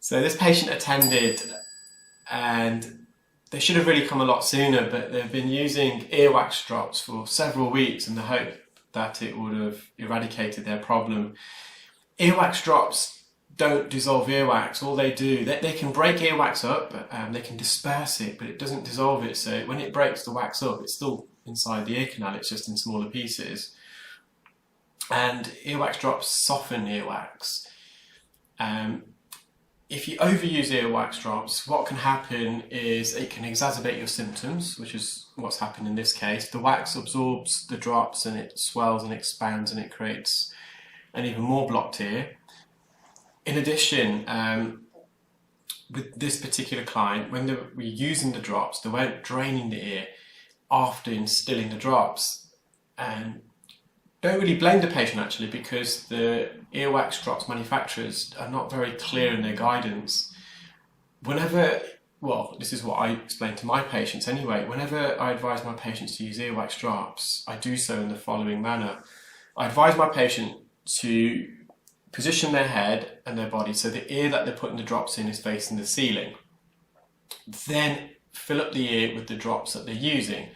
So this patient attended and they should have really come a lot sooner, but they've been using earwax drops for several weeks in the hope that it would have eradicated their problem. Earwax drops don't dissolve earwax. All they do, they can break earwax up, they can disperse it, but it doesn't dissolve it. So when it breaks the wax up, it's still inside the ear canal, it's just in smaller pieces. And earwax drops soften earwax. If you overuse earwax drops, what can happen is it can exacerbate your symptoms, which is what's happened in this case. The wax absorbs the drops and it swells and expands and it creates an even more blocked ear. In addition, with this particular client, when they were using the drops, they weren't draining the ear after instilling the drops. And don't really blame the patient actually, because the earwax drops manufacturers are not very clear in their guidance. This is what I explain to my patients anyway, whenever I advise my patients to use earwax drops, I do so in the following manner. I advise my patient to position their head and their body so the ear that they're putting the drops in is facing the ceiling. Then fill up the ear with the drops that they're using.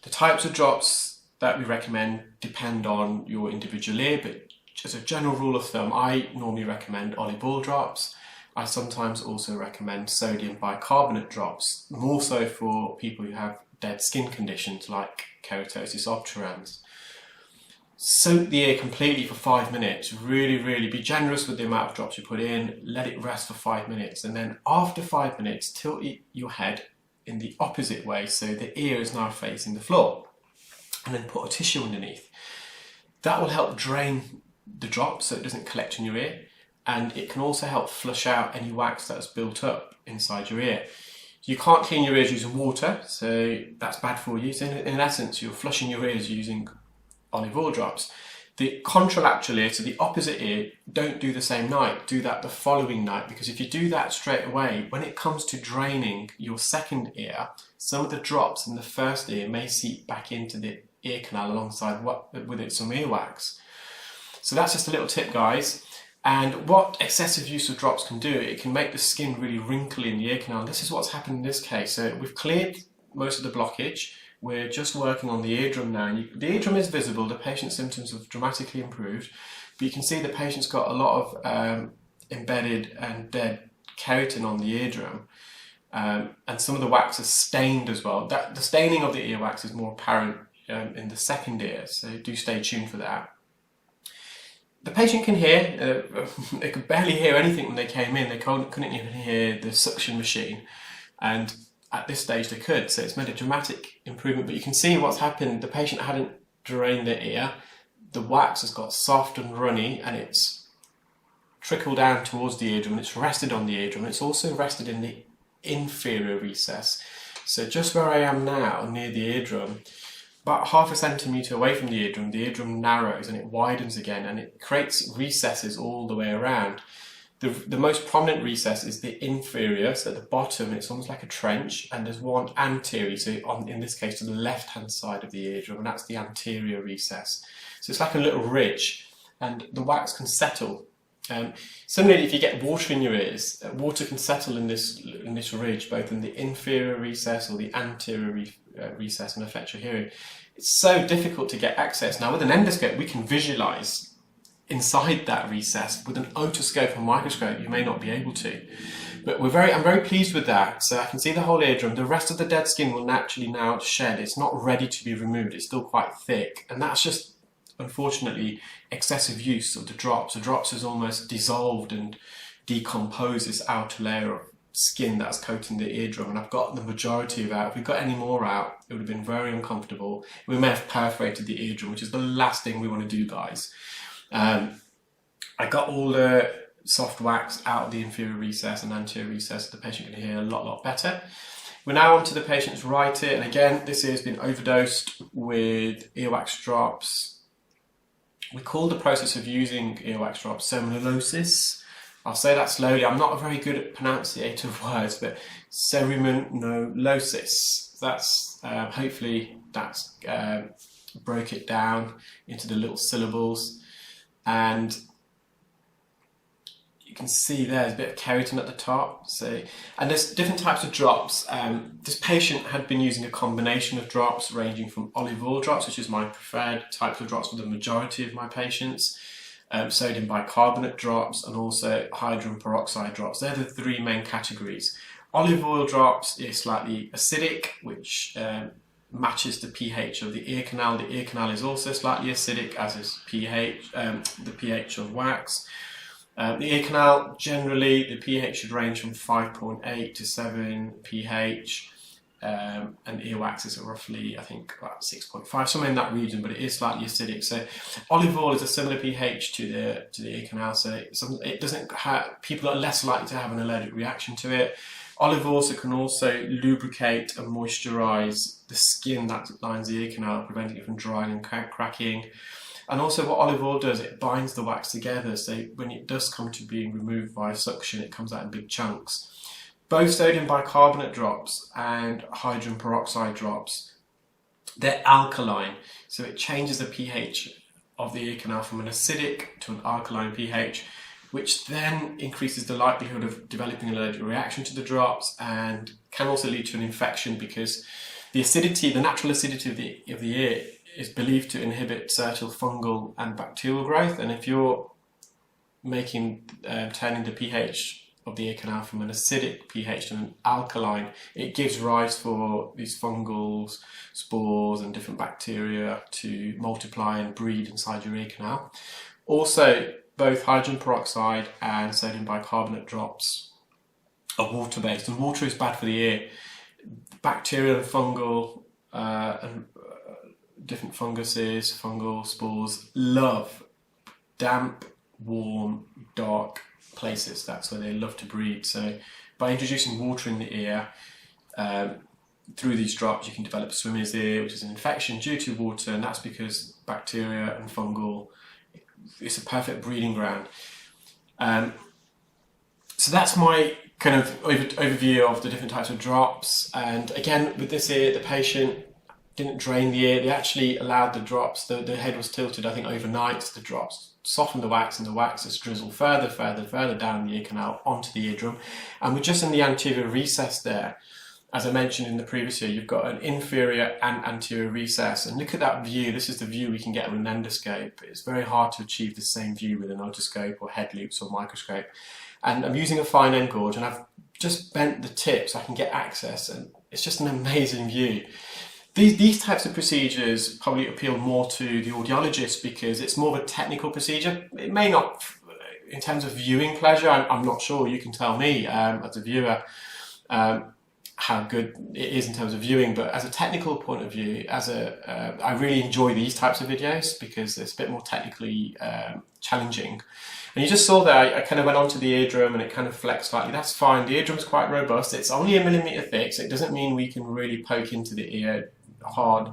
The types of drops that we recommend depend on your individual ear, but as a general rule of thumb, I normally recommend olive oil drops. I sometimes also recommend sodium bicarbonate drops, more so for people who have dead skin conditions like keratosis obturans. Soak the ear completely for 5 minutes. Really be generous with the amount of drops you put in. Let it rest for 5 minutes, and then after 5 minutes, tilt your head in the opposite way so the ear is now facing the floor. And then put a tissue underneath. That will help drain the drops so it doesn't collect in your ear, and it can also help flush out any wax that's built up inside your ear. You can't clean your ears using water, so that's bad for you. So in essence, you're flushing your ears using olive oil drops. The contralateral ear, so the opposite ear, don't do the same night. Do that the following night, because if you do that straight away, when it comes to draining your second ear, some of the drops in the first ear may seep back into the ear canal alongside with it some earwax. So that's just a little tip, guys. And what excessive use of drops can do, it can make the skin really wrinkly in the ear canal. This is what's happened in this case. So we've cleared most of the blockage. We're just working on the eardrum now. The eardrum is visible. The patient's symptoms have dramatically improved, but you can see the patient's got a lot of embedded and dead keratin on the eardrum. And some of the wax is stained as well. The staining of the earwax is more apparent in the second ear, so do stay tuned for that. The patient can hear, they could barely hear anything when they came in. They couldn't even hear the suction machine, and at this stage they could, so it's made a dramatic improvement. But you can see what's happened. The patient hadn't drained their ear, the wax has got soft and runny, and it's trickled down towards the eardrum, and it's rested on the eardrum. It's also rested in the inferior recess, so just where I am now near the eardrum, about 0.5 centimetre away from the eardrum narrows and it widens again, and it creates recesses all the way around. The most prominent recess is the inferior, so at the bottom it's almost like a trench, and there's one anterior, so in this case to the left hand side of the eardrum, and that's the anterior recess. So it's like a little ridge, and the wax can settle. Similarly, if you get water in your ears, water can settle in this ridge, both in the inferior recess or the anterior recess, and affect your hearing. It's so difficult to get access. Now with an endoscope we can visualize inside that recess. With an otoscope and microscope you may not be able to, but I'm very pleased with that. So I can see the whole eardrum. The rest of the dead skin will naturally now shed. It's not ready to be removed, it's still quite thick, and that's just unfortunately excessive use of the drops. The drops has almost dissolved and decomposed this outer layer of skin that's coating the eardrum, and I've got the majority of it out. If we got any more out, it would have been very uncomfortable. We may have perforated the eardrum, which is the last thing we want to do, guys. I got all the soft wax out of the inferior recess and anterior recess so the patient can hear a lot better. We're now on to the patient's right ear, and again this ear has been overdosed with earwax drops. We call the process of using earwax drops cerumenolosis. I'll say that slowly. I'm not a very good pronunciator of words, but cerumenolosis. That's hopefully that's broke it down into the little syllables. And you can see there's a bit of keratin at the top. So, and there's different types of drops. This patient had been using a combination of drops ranging from olive oil drops, which is my preferred type of drops for the majority of my patients, sodium bicarbonate drops, and also hydrogen peroxide drops. They're the three main categories. Olive oil drops is slightly acidic, which matches the pH of the ear canal. The ear canal is also slightly acidic, as is the pH of wax. The ear canal, generally, the pH should range from 5.8 to 7 pH, and earwax is roughly, I think, about 6.5, somewhere in that region, but it is slightly acidic. So olive oil is a similar pH to the ear canal, so it doesn't have, people are less likely to have an allergic reaction to it. Olive oil can also lubricate and moisturize the skin that lines the ear canal, preventing it from drying and cracking. And also what olive oil does, it binds the wax together, so when it does come to being removed via suction, it comes out in big chunks. Both sodium bicarbonate drops and hydrogen peroxide drops, they're alkaline, so it changes the pH of the ear canal from an acidic to an alkaline pH, which then increases the likelihood of developing an allergic reaction to the drops and can also lead to an infection, because the acidity, the natural acidity of the ear is believed to inhibit certain fungal and bacterial growth, and if you're turning the pH of the ear canal from an acidic pH to an alkaline, it gives rise for these fungals, spores and different bacteria to multiply and breed inside your ear canal. Also, both hydrogen peroxide and sodium bicarbonate drops are water-based, and water is bad for the ear. Bacterial and fungal and different funguses, fungal spores love damp, warm, dark places. That's where they love to breed. So by introducing water in the ear through these drops, you can develop swimmer's ear, which is an infection due to water, and that's because bacteria and fungal, it's a perfect breeding ground. So that's my kind of overview of the different types of drops. And again, with this ear, the patient didn't drain the ear. They actually allowed the drops, the head was tilted, I think, overnight. The drops softened the wax, and the wax just drizzled further down the ear canal onto the eardrum. And we're just in the anterior recess there. As I mentioned in the previous year, you've got an inferior and anterior recess. And look at that view. This is the view we can get with an endoscope. It's very hard to achieve the same view with an otoscope or head loops or microscope. And I'm using a fine end gauge, and I've just bent the tip so I can get access, and it's just an amazing view. These types of procedures probably appeal more to the audiologist because it's more of a technical procedure. It may not, in terms of viewing pleasure, I'm not sure. You can tell me as a viewer how good it is in terms of viewing, but as a technical point of view, I really enjoy these types of videos because it's a bit more technically challenging. And you just saw there, I kind of went onto the eardrum and it kind of flexed slightly. That's fine. The eardrum's quite robust. It's only 1 millimeter thick, so it doesn't mean we can really poke into the ear hard,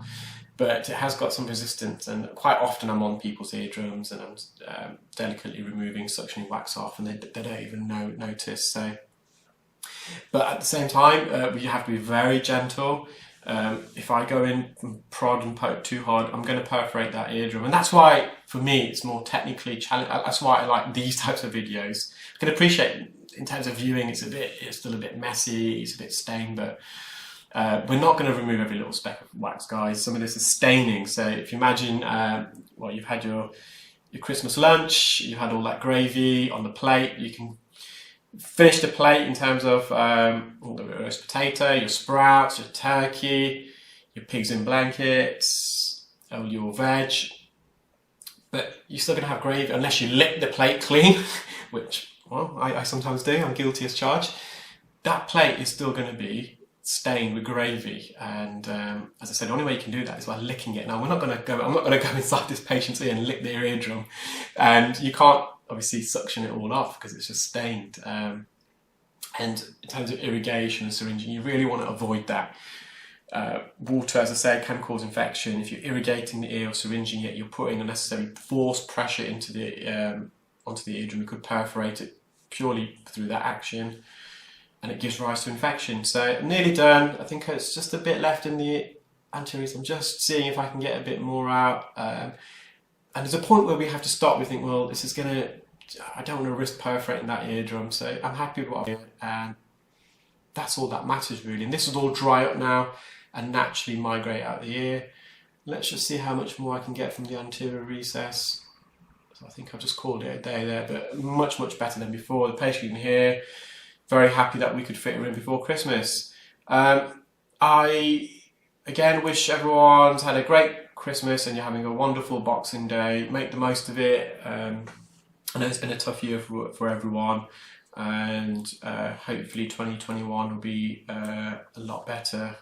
but it has got some resistance, and quite often I'm on people's eardrums and I'm delicately removing, suctioning wax off, and they don't even notice. So, but at the same time, we have to be very gentle. If I go in and prod and poke too hard, I'm going to perforate that eardrum, and that's why for me it's more technically challenging. That's why I like these types of videos. I can appreciate in terms of viewing, it's still a bit messy, it's a bit stained, but we're not going to remove every little speck of wax, guys. Some of this is staining. So if you imagine, you've had your Christmas lunch, you had all that gravy on the plate, you can finish the plate in terms of all the roast potato, your sprouts, your turkey, your pigs in blankets, your veg, but you're still going to have gravy unless you lick the plate clean, which, well, I sometimes do, I'm guilty as charged. That plate is still going to be stained with gravy, and as I said, the only way you can do that is by licking it. Now I'm not going to go inside this patient's ear and lick their eardrum, and you can't obviously suction it all off because it's just stained. And in terms of irrigation and syringing, you really want to avoid that. Water, as I said, can cause infection. If you're irrigating the ear or syringing it, you're putting unnecessary force pressure into onto the eardrum. You could perforate it purely through that action, and it gives rise to infection. So I'm nearly done. I think it's just a bit left in the anterior. I'm just seeing if I can get a bit more out. And there's a point where we have to stop. We think, well, this is going to I don't want to risk perforating that eardrum, so I'm happy with what I'm doing, and that's all that matters really. And this will all dry up now and naturally migrate out the ear. Let's just see how much more I can get from the anterior recess. So I think I've just called it a day there, but much better than before. The patient can hear. Very happy that we could fit her in before Christmas. I again wish everyone's had a great Christmas and you're having a wonderful Boxing Day. Make the most of it. I know it's been a tough year for everyone, and hopefully 2021 will be a lot better.